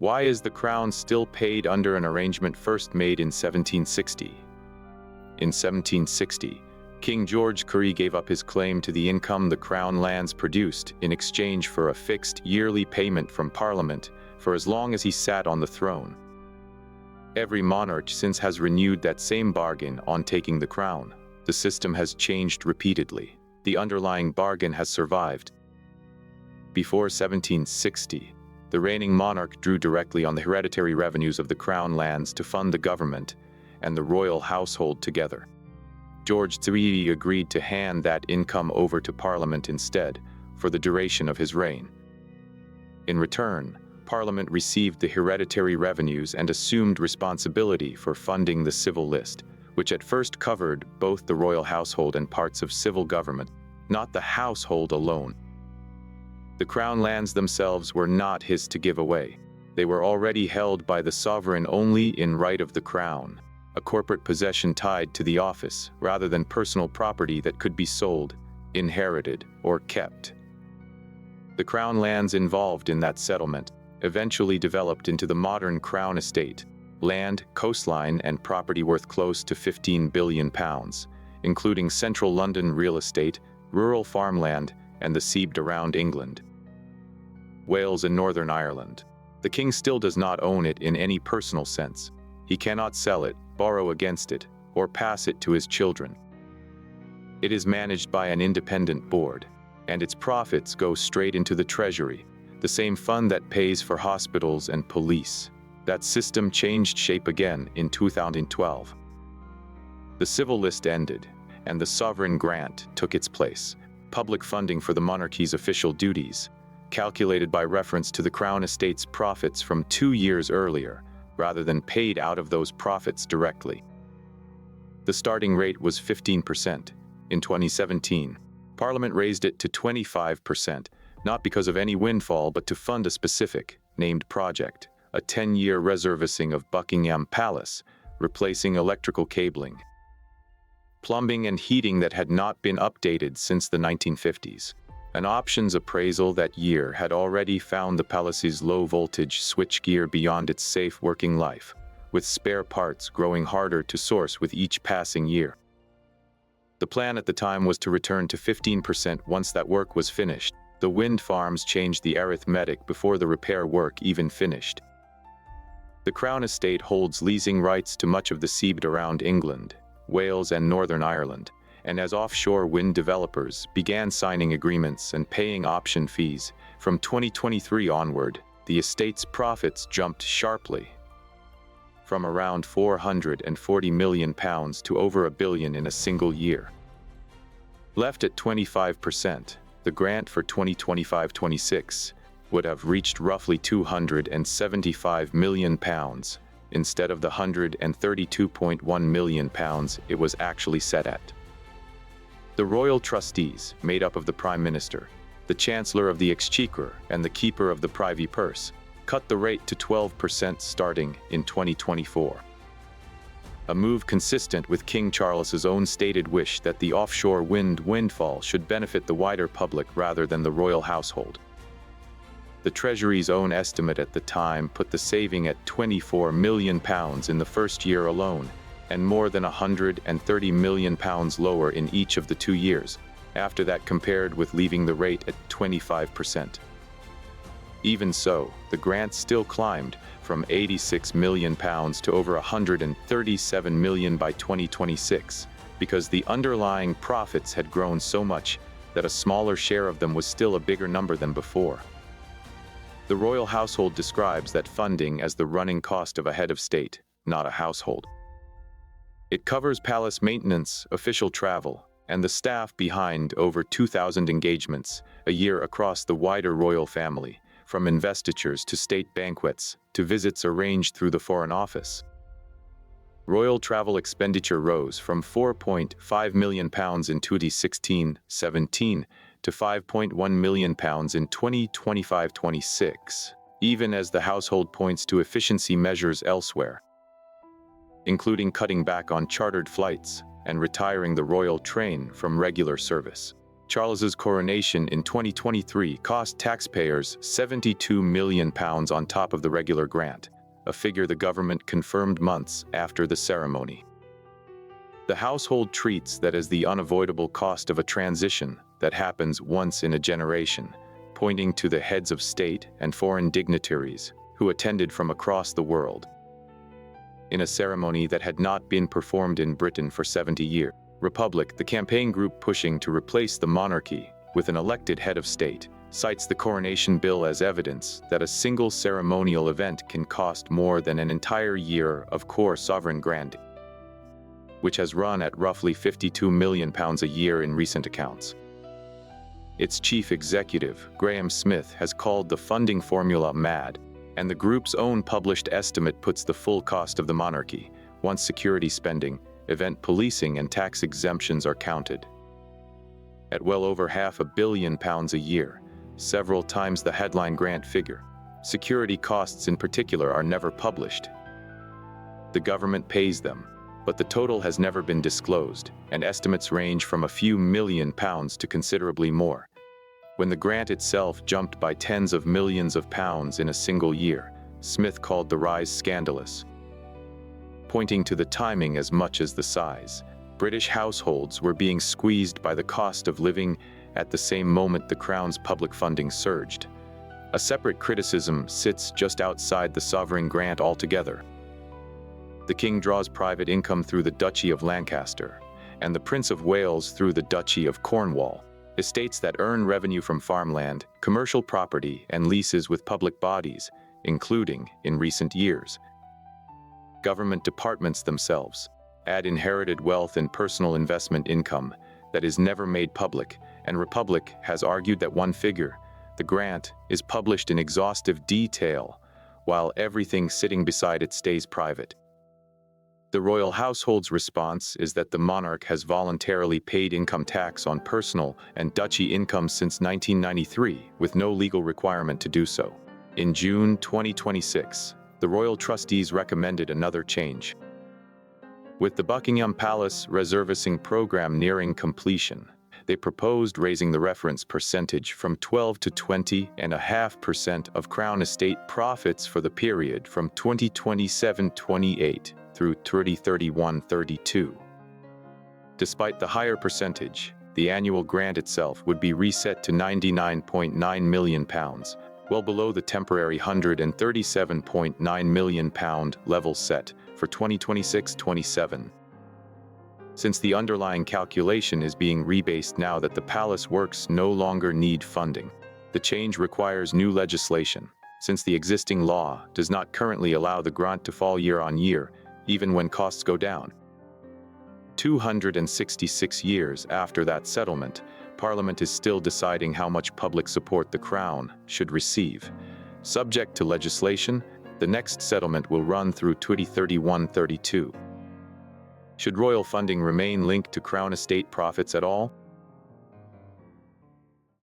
Why is the crown still paid under an arrangement first made in 1760? In 1760, King George Currie gave up his claim to the income the crown lands produced in exchange for a fixed yearly payment from Parliament for as long as he sat on the throne. Every monarch since has renewed that same bargain on taking the crown. The system has changed repeatedly. The underlying bargain has survived. Before 1760, the reigning monarch drew directly on the hereditary revenues of the crown lands to fund the government and the royal household together. George III agreed to hand that income over to Parliament instead for the duration of his reign. In return, Parliament received the hereditary revenues and assumed responsibility for funding the civil list, which at first covered both the royal household and parts of civil government, not the household alone. The crown lands themselves were not his to give away. They were already held by the sovereign only in right of the crown, a corporate possession tied to the office rather than personal property that could be sold, inherited, or kept. The crown lands involved in that settlement eventually developed into the modern crown estate, land, coastline, and property worth close to £15 billion, including central London real estate, rural farmland, and the seabed around England. Wales and Northern Ireland. The king still does not own it in any personal sense. He cannot sell it, borrow against it, or pass it to his children. It is managed by an independent board, and its profits go straight into the treasury, the same fund that pays for hospitals and police. That system changed shape again in 2012. The civil list ended, and the sovereign grant took its place. Public funding for the monarchy's official duties, calculated by reference to the crown estate's profits from 2 years earlier, rather than paid out of those profits directly. The starting rate was 15%. In 2017, Parliament raised it to 25%, not because of any windfall but to fund a specific, named project, a 10-year resurfacing of Buckingham Palace, replacing electrical cabling, plumbing and heating that had not been updated since the 1950s. An options appraisal that year had already found the palace's low-voltage switchgear beyond its safe working life, with spare parts growing harder to source with each passing year. The plan at the time was to return to 15% once that work was finished. The wind farms changed the arithmetic before the repair work even finished. The Crown Estate holds leasing rights to much of the seabed around England, Wales, and Northern Ireland, and as offshore wind developers began signing agreements and paying option fees, from 2023 onward, the estate's profits jumped sharply, from around £440 million to over £1 billion in a single year. Left at 25%, the grant for 2025-26 would have reached roughly £275 million, instead of the £132.1 million it was actually set at. The royal trustees, made up of the Prime Minister, the Chancellor of the Exchequer, and the Keeper of the Privy Purse, cut the rate to 12% starting in 2024. A move consistent with King Charles's own stated wish that the offshore windfall should benefit the wider public rather than the royal household. The Treasury's own estimate at the time put the saving at £24 million in the first year alone, and more than £130 million lower in each of the 2 years, after that, compared with leaving the rate at 25%. Even so, the grant still climbed from £86 million to over £137 million by 2026, because the underlying profits had grown so much that a smaller share of them was still a bigger number than before. The royal household describes that funding as the running cost of a head of state, not a household. It covers palace maintenance, official travel, and the staff behind over 2,000 engagements a year across the wider royal family, from investitures to state banquets to visits arranged through the Foreign Office. Royal travel expenditure rose from £4.5 million in 2016-17 to £5.1 million in 2025-26, even as the household points to efficiency measures elsewhere, including cutting back on chartered flights and retiring the royal train from regular service. Charles's coronation in 2023 cost taxpayers £72 million on top of the regular grant, a figure the government confirmed months after the ceremony. The household treats that as the unavoidable cost of a transition that happens once in a generation, pointing to the heads of state and foreign dignitaries who attended from across the world. In a ceremony that had not been performed in Britain for 70 years, Republic, the campaign group pushing to replace the monarchy with an elected head of state, cites the coronation bill as evidence that a single ceremonial event can cost more than an entire year of core sovereign grant, which has run at roughly £52 million a year in recent accounts. Its chief executive, Graham Smith, has called the funding formula mad, and the group's own published estimate puts the full cost of the monarchy, once security spending, event policing and tax exemptions are counted, at well over £500 million a year, several times the headline grant figure. Security costs in particular are never published. The government pays them, but the total has never been disclosed, and estimates range from a few £1,000,000 to considerably more. When the grant itself jumped by tens of millions of pounds in a single year, Smith called the rise scandalous. Pointing to the timing as much as the size, British households were being squeezed by the cost of living at the same moment the Crown's public funding surged. A separate criticism sits just outside the sovereign grant altogether. The King draws private income through the Duchy of Lancaster, and the Prince of Wales through the Duchy of Cornwall, estates that earn revenue from farmland, commercial property, and leases with public bodies, including, in recent years, government departments themselves, add inherited wealth and personal investment income that is never made public, and Republic has argued that one figure, the grant, is published in exhaustive detail, while everything sitting beside it stays private. The royal household's response is that the monarch has voluntarily paid income tax on personal and duchy income since 1993, with no legal requirement to do so. In June 2026, the royal trustees recommended another change. With the Buckingham Palace reservicing program nearing completion, they proposed raising the reference percentage from 12 to 20.5% of Crown estate profits for the period from 2027-28 through 2031-32. Despite the higher percentage, the annual grant itself would be reset to £99.9 million, well below the temporary £137.9 million level set for 2026-27. Since the underlying calculation is being rebased now that the palace works no longer need funding, the change requires new legislation, since the existing law does not currently allow the grant to fall year on year, even when costs go down. 266 years after that settlement, Parliament is still deciding how much public support the Crown should receive. Subject to legislation, the next settlement will run through 2031-32. Should royal funding remain linked to Crown estate profits at all?